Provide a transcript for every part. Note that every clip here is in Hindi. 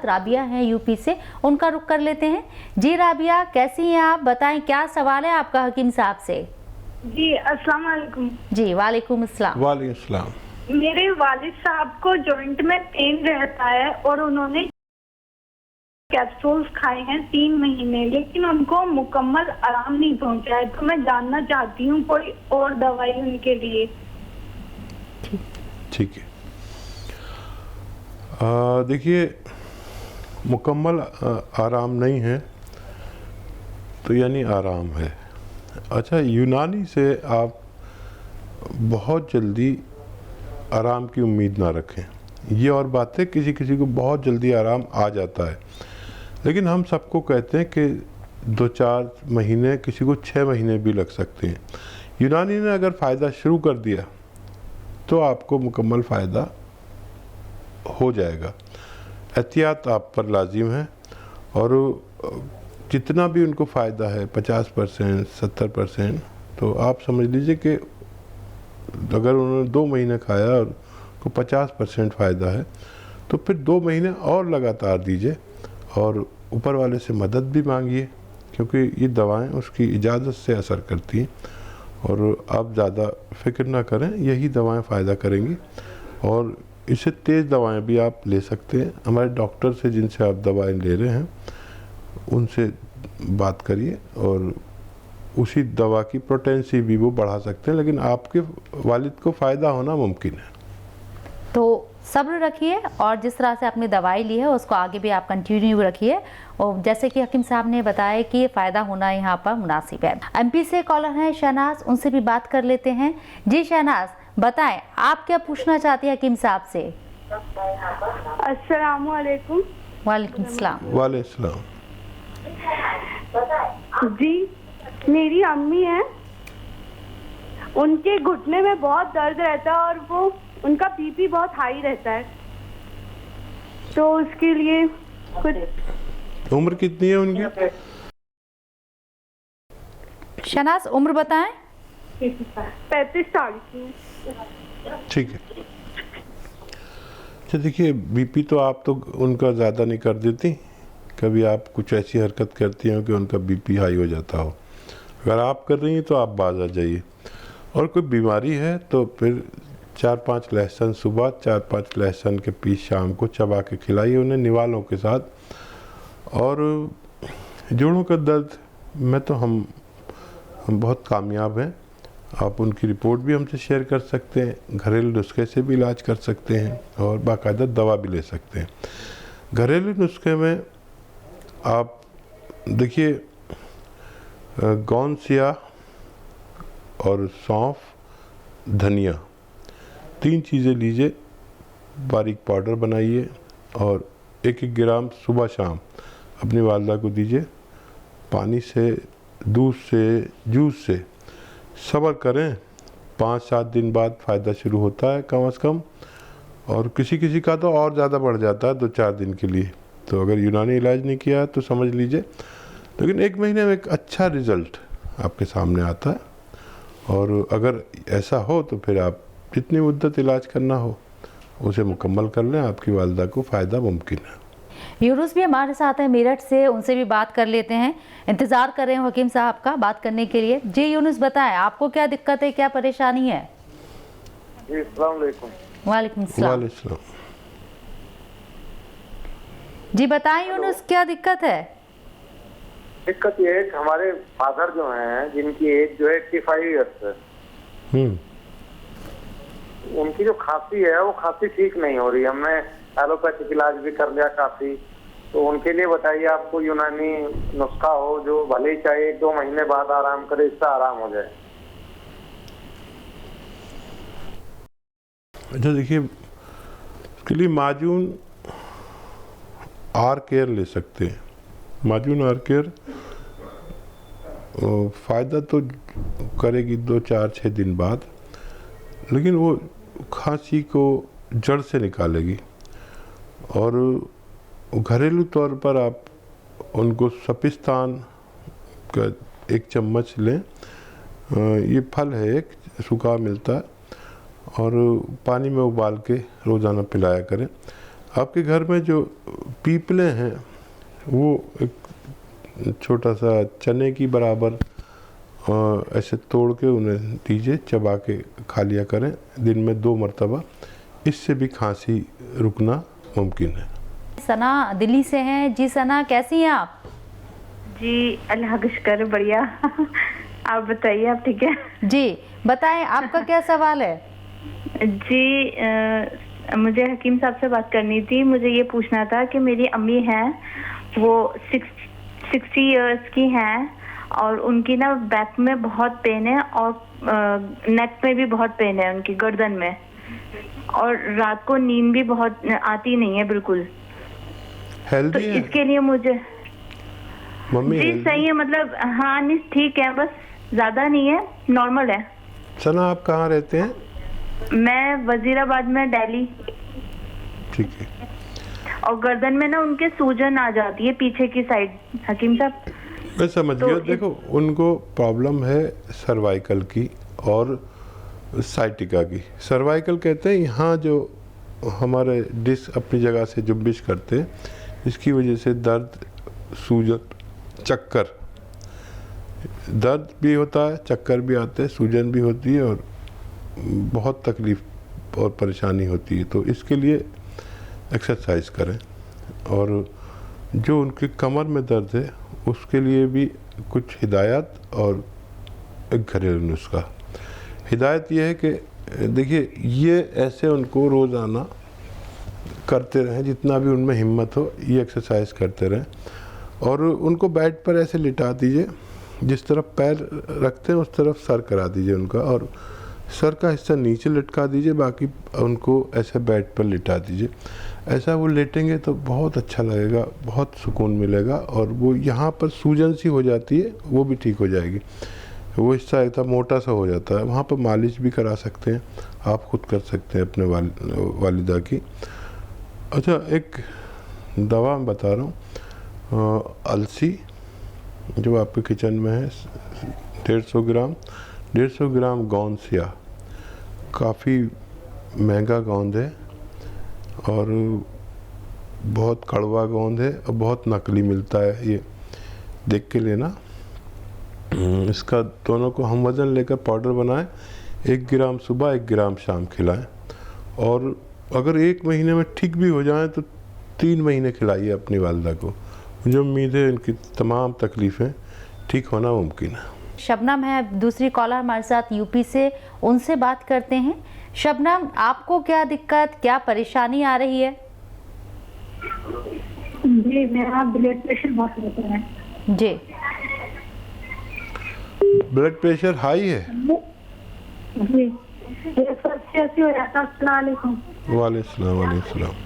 राबिया हैं यूपी से, उनका रुख कर लेते हैं। जी राबिया, कैसी हैं आप? बताएं क्या सवाल है आपका हकीम साहब से। जी अस्सलाम वालेकुम। जी वालेकुम अस्सलाम। वालेकुम अस्सलाम। मेरे वालिद साहब को जॉइंट में पेन रहता है और उन्होंने कैप्सूल्स खाए हैं 3 महीने, लेकिन उनको मुकम्मल आराम नहीं पहुंचा है। तो मैं जानना चाहती हूँ कोई और दवाई उनके लिए। ठीक है, देखिए मुकम्मल आराम नहीं है तो यानी आराम है। अच्छा, यूनानी से आप बहुत जल्दी आराम की उम्मीद ना रखें। ये और बात है, किसी किसी को बहुत जल्दी आराम आ जाता है, लेकिन हम सबको कहते हैं कि 2-4 महीने, किसी को 6 महीने भी लग सकते हैं। यूनानी ने अगर फ़ायदा शुरू कर दिया तो आपको मुकम्मल फ़ायदा हो जाएगा। एहतियात आप पर लाजिम है, और जितना भी उनको फ़ायदा है 50%, 70%, तो आप समझ लीजिए कि अगर उन्होंने 2 महीने खाया और को 50% फ़ायदा है तो फिर 2 महीने और लगातार दीजिए, और ऊपर वाले से मदद भी मांगिए, क्योंकि ये दवाएं उसकी इजाज़त से असर करती हैं। और आप ज़्यादा फिक्र ना करें, यही दवाएं फ़ायदा करेंगी। और इससे तेज़ दवाएं भी आप ले सकते हैं। हमारे डॉक्टर से जिनसे आप दवाएं ले रहे हैं उनसे बात करिए, और उसी दवा की पोटेंसी भी वो बढ़ा सकते हैं, लेकिन आपके वालिद को फ़ायदा होना मुमकिन है। तो सब्र रखिए, और जिस तरह से आपने दवाई ली है उसको आगे भी आप कंटिन्यू रखिए। और जैसे कि हकीम साहब ने बताया कि ये फ़ायदा होना यहाँ पर मुनासिब है। एमपी से कॉलर हैं शहनाज, उनसे भी बात कर लेते हैं। जी शहनाज, बताएं आप क्या पूछना चाहती हैं हकीम साहब से। अस्सलाम वालेकुम। वालेकुम सलाम। वालेकुम सलाम। जी, मेरी अम्मी है, उनके घुटने में बहुत दर्द रहता है और वो उनका बीपी बहुत हाई रहता है, तो उसके लिए कुछ। उम्र कितनी है उनकी? शहनाज उम्र बताएं। 35 साल की। ठीक है। अच्छा देखिए, बीपी तो आप तो उनका ज़्यादा नहीं कर देती, कभी आप कुछ ऐसी हरकत करती हैं कि उनका बीपी हाई हो जाता हो। अगर आप कर रही हैं तो आप बाज आ जाइए। और कोई बीमारी है तो फिर 4-5 लहसुन सुबह, 4-5 लहसुन के पीस शाम को चबा के खिलाइए उन्हें निवालों के साथ। और जोड़ों का दर्द में तो हम बहुत कामयाब हैं। आप उनकी रिपोर्ट भी हमसे शेयर कर सकते हैं, घरेलू नुस्खे से भी इलाज कर सकते हैं, और बाकायदा दवा भी ले सकते हैं। घरेलू नुस्खे में आप देखिए, गौनसिया और सौंफ, धनिया, 3 चीज़ें लीजिए, बारीक पाउडर बनाइए, और 1-1 ग्राम सुबह शाम अपनी वालदा को दीजिए। पानी से, दूध से, जूस से सब्र करें, 5-7 दिन बाद फ़ायदा शुरू होता है कम से कम, और किसी किसी का तो और ज़्यादा बढ़ जाता है 2-4 दिन के लिए। तो अगर यूनानी इलाज नहीं किया तो समझ लीजिए, लेकिन 1 महीने में एक अच्छा रिज़ल्ट आपके सामने आता है। और अगर ऐसा हो तो फिर आप जितनी मुद्दत इलाज करना हो उसे मुकम्मल कर लें, आपकी वालदा को फ़ायदा मुमकिन है। यूनुस भी हमारे साथ हैं मेरठ से, उनसे भी बात कर लेते हैं। इंतज़ार कर रहे हैं हकीम साहब का बात करने के लिए। जी यूनुस, बताएं आपको क्या दिक्कत है, क्या परेशानी है? जी अस्सलाम वालेकुम। वालेकुम सलाम। वालेकुम। जी बताएं यूनुस, क्या दिक्कत है? दिक्कत ये है कि हमारे फादर जो हैं, जिनकी एज जो है 85 ईयर्स है, उनकी जो खांसी है वो खांसी ठीक नहीं हो रही। हमने एलोपैथिक इलाज भी कर लिया काफी, तो उनके लिए बताइए आपको यूनानी नुस्खा हो जो भले ही चाहे 1-2 महीने बाद आराम करे, इससे आराम हो जाए। अच्छा देखिए, उसके लिए माजून आर केयर ले सकते हैं। माजून आर केयर फ़ायदा तो करेगी 2-4-6 दिन बाद, लेकिन वो खांसी को जड़ से निकालेगी। और घरेलू तौर पर आप उनको सपिस्तान का 1 चम्मच लें। ये फल है, एक सूखा मिलता है, और पानी में उबाल के रोज़ाना पिलाया करें। आपके घर में जो पीपले हैं वो एक छोटा सा चने की बराबर ऐसे तोड़ के उन्हें दीजिए, चबा के खा लिया करें दिन में 2 मरतबा। इससे भी खांसी रुकना मुमकिन है। सना दिल्ली से हैं। जी सना, कैसी हैं आप? जी अल्लाह का शुक्र, बढ़िया। आप बताइए, आप ठीक है? जी बताएं, आपका क्या सवाल है? जी मुझे हकीम साहब से बात करनी थी। मुझे ये पूछना था कि मेरी अम्मी हैं, वो 60 इयर्स की हैं और उनकी ना बैक में बहुत पेन है और नेक में भी बहुत पेन है, उनकी गर्दन में, और रात को नींद भी बहुत आती नहीं है बिल्कुल। हेल्दी तो है इसके लिए मुझे मम्मी? जी सही है, मतलब हाँ नहीं ठीक है, बस ज्यादा नहीं है, नॉर्मल है। सना आप कहाँ रहते हैं? मैं वजीराबाद में, दिल्ली। ठीक है। और गर्दन में ना उनके सूजन आ जाती है पीछे की साइड, हकीम साहब। मैं समझ गया। देखो उनको प्रॉब्लम है सर्वाइकल की और साइटिका की। सर्वाइकल कहते हैं यहाँ जो हमारे डिस्क अपनी जगह से जुम्बिश करते हैं, इसकी वजह से दर्द, सूजन, चक्कर, दर्द भी होता है, चक्कर भी आते हैं, सूजन भी होती है और बहुत तकलीफ और परेशानी होती है। तो इसके लिए एक्सरसाइज करें। और जो उनके कमर में दर्द है उसके लिए भी कुछ हिदायत और एक घरेलू नुस्खा। हिदायत ये है कि देखिए, ये ऐसे उनको रोज़ाना करते रहें, जितना भी उनमें हिम्मत हो ये एक्सरसाइज करते रहें। और उनको बेड पर ऐसे लिटा दीजिए, जिस तरफ पैर रखते हैं उस तरफ सर करा दीजिए उनका, और सर का हिस्सा नीचे लटका दीजिए, बाकी उनको ऐसे बेड पर लिटा दीजिए। ऐसा वो लेटेंगे तो बहुत अच्छा लगेगा, बहुत सुकून मिलेगा। और वो यहाँ पर सूजन सी हो जाती है वो भी ठीक हो जाएगी। वो हिस्सा इतना मोटा सा हो जाता है, वहाँ पर मालिश भी करा सकते हैं, आप खुद कर सकते हैं अपने वालिदा की। अच्छा, एक दवा मैं बता रहा हूँ, अलसी जो आपके किचन में है, 150 ग्राम गोंद सिया, काफ़ी महंगा गोंद है और बहुत कड़वा गोंद है और बहुत नकली मिलता है, ये देख के लेना। इसका दोनों को हम वज़न लेकर पाउडर बनाएं, 1 ग्राम सुबह 1 ग्राम शाम खिलाएं। और अगर 1 महीने में ठीक भी हो जाए तो 3 महीने खिलाइए अपनी वालिदा को। मुझे उम्मीद है इनकी तमाम तकलीफ़ें ठीक होना मुमकिन है। शबनम है दूसरी कॉलर हमारे साथ यूपी से, उनसे बात करते हैं। शबनम, आपको क्या दिक्कत, क्या परेशानी आ रही है? जी मेरा ब्लड प्रेशर बहुत रहता है। जी, ब्लड प्रेशर हाई है? जी 180 हो जाता है। अस्सलाम वालेकुम। वालेकुम।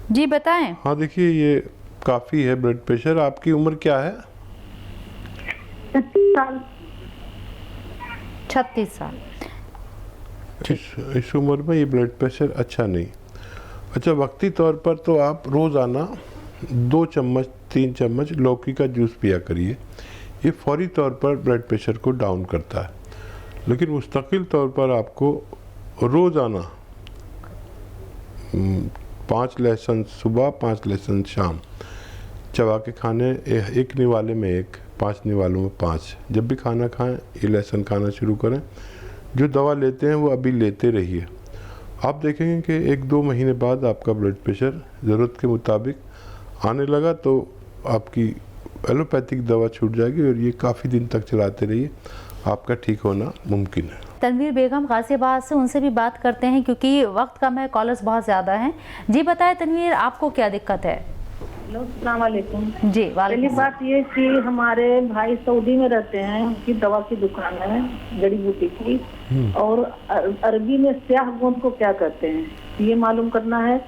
जी बताएं। हाँ देखिए, ये काफ़ी है ब्लड प्रेशर। आपकी उम्र क्या है? 36 साल। 36 साल। इस उम्र में ये ब्लड प्रेशर अच्छा नहीं। अच्छा, वक्ती तौर पर तो आप रोज़ाना 2 चम्मच 3 चम्मच लौकी का जूस पिया करिए। ये फौरी तौर पर ब्लड प्रेशर को डाउन करता है। लेकिन मुस्तकिल तौर पर आपको रोज़ाना 5 लहसुन सुबह 5 लहसुन शाम चबा के खाने, 1 निवाले में 1, 5 निवालों में 5। जब भी खाना खाएं ये लहसुन खाना शुरू करें। जो दवा लेते हैं वो अभी लेते रहिए। आप देखेंगे कि 1-2 महीने बाद आपका ब्लड प्रेशर ज़रूरत के मुताबिक आने लगा, तो आपकी एलोपैथिक दवा छूट जाएगी और ये काफ़ी दिन तक चलाते रहिए, आपका ठीक होना मुमकिन है। तनवीर बेगम गाजियाबाद से, उनसे भी बात करते हैं क्योंकि वक्त कम है, कॉलर्स बहुत ज़्यादा हैं। जी बताएं तनवीर, आपको क्या दिक्कत है? अस्सलाम वालेकुम। जी पहली वालेकुम। बात ये कि हमारे भाई सऊदी में रहते हैं, उनकी दवा की दुकान है जड़ी बूटी की, और अरबी में स्याह गोंद को क्या कहते हैं ये मालूम करना है।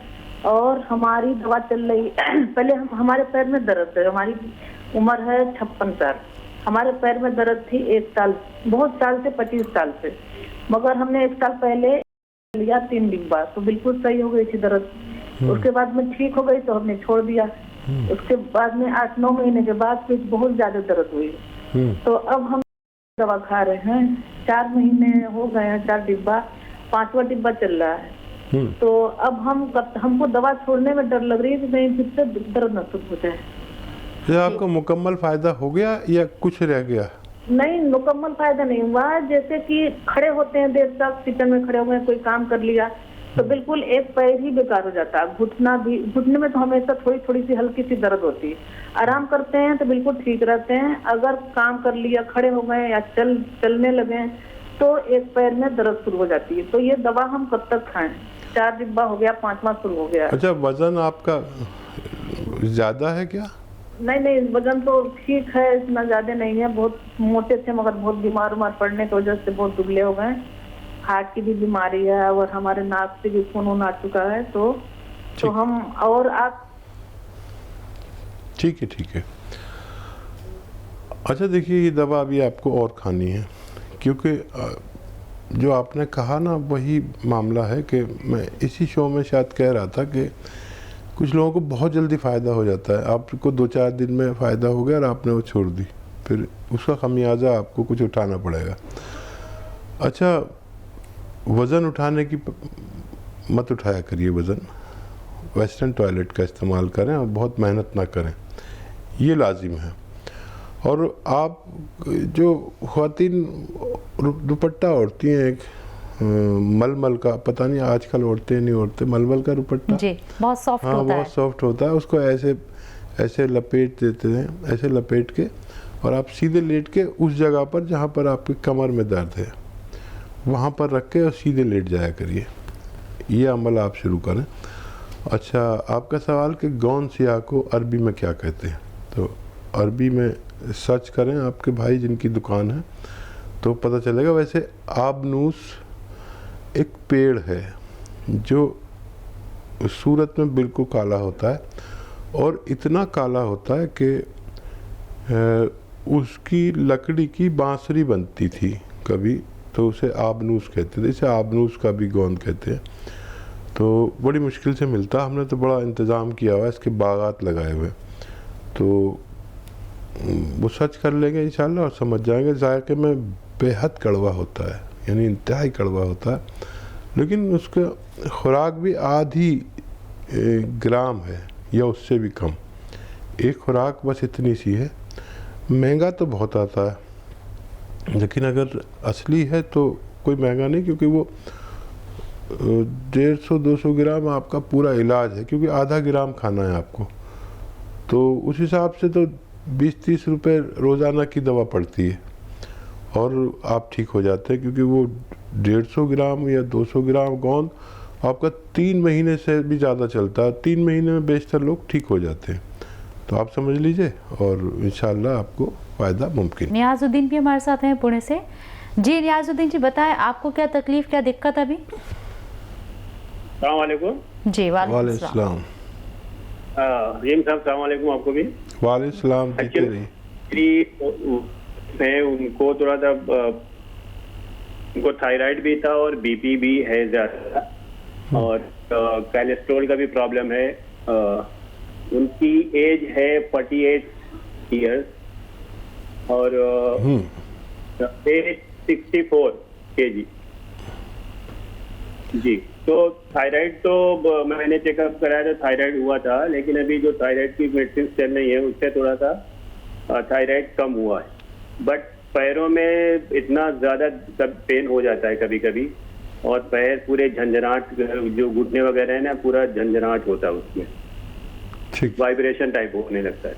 और हमारी दवा चल रही पहले हमारे पैर में दर्द है, हमारी उम्र है 56 साल। हमारे पैर में दर्द थी 1 साल, बहुत साल से, 25 साल से, मगर हमने 1 साल पहले लिया 3 डिब्बा तो बिल्कुल सही हो गई थी दर्द। उसके बाद में ठीक हो गई तो हमने छोड़ दिया। उसके बाद में 8-9 महीने के बाद फिर बहुत ज्यादा दर्द हुई, तो अब हम दवा खा रहे हैं। 4 महीने हो गए हैं, 4 डिब्बा, 5वां डिब्बा चल रहा है। तो अब हमको दवा छोड़ने में डर लग रही है कि कहीं फिर से दर्द न शुरू हो जाए। क्या आपको मुकम्मल फायदा हो गया या कुछ रह गया? नहीं, मुकम्मल फायदा नहीं हुआ। जैसे कि खड़े होते हैं देर तक, किचन में खड़े हुए हैं, कोई काम कर लिया तो बिल्कुल एक पैर ही बेकार हो जाता है। घुटने में तो हमेशा थोड़ी थोड़ी सी हल्की सी दर्द होती है। आराम करते हैं तो बिल्कुल ठीक रहते हैं। अगर काम कर लिया, खड़े हो गए या चलने लगे तो एक पैर में दर्द शुरू हो जाती है। तो ये दवा हम कब तक खाएं? 4 डिब्बा हो गया, 5वां शुरू हो गया। अच्छा, वजन आपका ज्यादा है क्या? नहीं, वजन तो ठीक है, इतना ज्यादा नहीं है। बहुत मोटे थे मगर बहुत बीमार पड़ने की वजह से बहुत दुबले हो गए। हार्ट की भी बीमारी है और हमारे नाक से भी खून आ चुका है। तो हम और आप ठीक है। अच्छा देखिए, ये दवा अभी आपको और खानी है, क्योंकि जो आपने कहा ना वही मामला है कि मैं इसी शो में शायद कह रहा था कि कुछ लोगों को बहुत जल्दी फ़ायदा हो जाता है। आपको 2-4 दिन में फ़ायदा हो गया और आपने वो छोड़ दी, फिर उसका खमियाजा आपको कुछ उठाना पड़ेगा। अच्छा, वज़न उठाने की मत उठाया करिए वज़न। वेस्टर्न टॉयलेट का इस्तेमाल करें और बहुत मेहनत ना करें, ये लाजिम है। और आप जो ख़वातीन दुपट्टा ओढ़ती हैं, एक मलमल का, पता नहीं आजकल ओढ़ते हैं नहीं ओढ़ते, मलमल का दुपट्टा जी, बहुत सॉफ्ट हाँ, होता है। बहुत सॉफ्ट होता है। उसको ऐसे लपेट देते हैं, ऐसे लपेट के, और आप सीधे लेट के उस जगह पर जहाँ पर आपकी कमर में दर्द है वहाँ पर रख के और सीधे लेट जाया करिए। ये अमल आप शुरू करें। अच्छा, आपका सवाल कि गौन सियाह को अरबी में क्या कहते हैं, तो अरबी में सर्च करें, आपके भाई जिनकी दुकान है तो पता चलेगा। वैसे आबनूस एक पेड़ है जो सूरत में बिल्कुल काला होता है, और इतना काला होता है कि उसकी लकड़ी की बांसुरी बनती थी कभी, तो उसे आबनूस कहते थे। इसे आबनूस का भी गोंद कहते हैं। तो बड़ी मुश्किल से मिलता, हमने तो बड़ा इंतज़ाम किया हुआ है, इसके बागात लगाए हुए। तो वो सर्च कर लेंगे इंशाल्लाह और समझ जाएंगे। जायके में बेहद कड़वा होता है, यानी इंतहाई कड़वा होता है, लेकिन उसका खुराक भी आधी ग्राम है या उससे भी कम। एक खुराक बस इतनी सी है। महंगा तो बहुत आता है, लेकिन अगर असली है तो कोई महंगा नहीं, क्योंकि वो 150-200 ग्राम आपका पूरा इलाज है, क्योंकि आधा ग्राम खाना है आपको। तो उस हिसाब से तो 20-30 रुपए रोज़ाना की दवा पड़ती है और आप ठीक हो जाते हैं, क्योंकि वो 150 ग्राम या 200 ग्राम गोंद आपका 3 महीने से भी ज़्यादा चलता है। 3 महीने में बेशतर लोग ठीक हो जाते हैं। तो आप समझ लीजिए और इंशाल्लाह आपको फ़ायदा मुमकिन। नियाजुद्दीन भी हमारे साथ हैं पुणे से। जी नियाजुद्दीन जी, बताएं आपको क्या तकलीफ, क्या दिक्कत अभी? अस्सलाम वालेकुम। जी वालेकुम सलाम। रहीम साहब अस्सलाम वालेकुम। आपको भी वालेकुम सलाम। है उनको थोड़ा सा उनको थायराइड भी था और बीपी भी है ज़्यादा, और कोलेस्ट्रॉल का भी प्रॉब्लम है। उनकी एज है 48 ईयर्स और 64 kg। जी, तो थायराइड तो मैंने चेकअप कराया था, थायराइड हुआ था, लेकिन अभी जो थायराइड की मेडिसिन चल रही है उससे थोड़ा सा थायराइड कम हुआ है। बट पैरों में इतना ज़्यादा पेन हो जाता है कभी कभी, और पैर पूरे झंझनाट, जो घुटने वगैरह है ना, पूरा झंझनाट होता है उसमें, ठीक, वाइब्रेशन टाइप होने लगता है।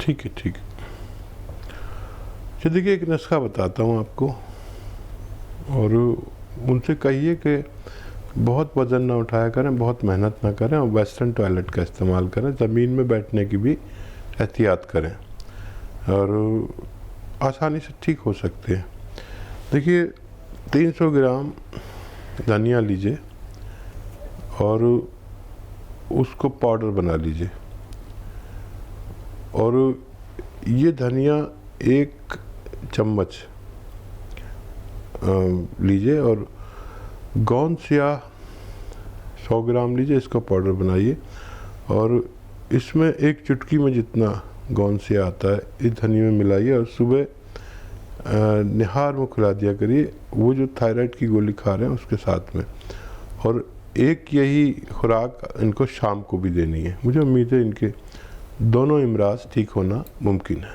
ठीक है, ठीक है। तो देखिए, एक नुस्खा बताता हूँ आपको, और उनसे कहिए कि बहुत वज़न ना उठाया करें, बहुत मेहनत ना करें, और वेस्टर्न टॉयलेट का इस्तेमाल करें। ज़मीन में बैठने की भी एहतियात करें और आसानी से ठीक हो सकते हैं। देखिए, 300 ग्राम धनिया लीजिए और उसको पाउडर बना लीजिए, और ये धनिया 1 चम्मच लीजिए, और गोंद सियाह 100 ग्राम लीजिए, इसका पाउडर बनाइए, और इसमें 1 चुटकी में जितना गोंद सियाह आता है इस धनिया में मिलाइए, और सुबह निहार में खिला दिया करिए, वो जो थायराइड की गोली खा रहे हैं उसके साथ में। और एक यही खुराक इनको शाम को भी देनी है। मुझे उम्मीद है इनके दोनों इमराज ठीक होना मुमकिन है।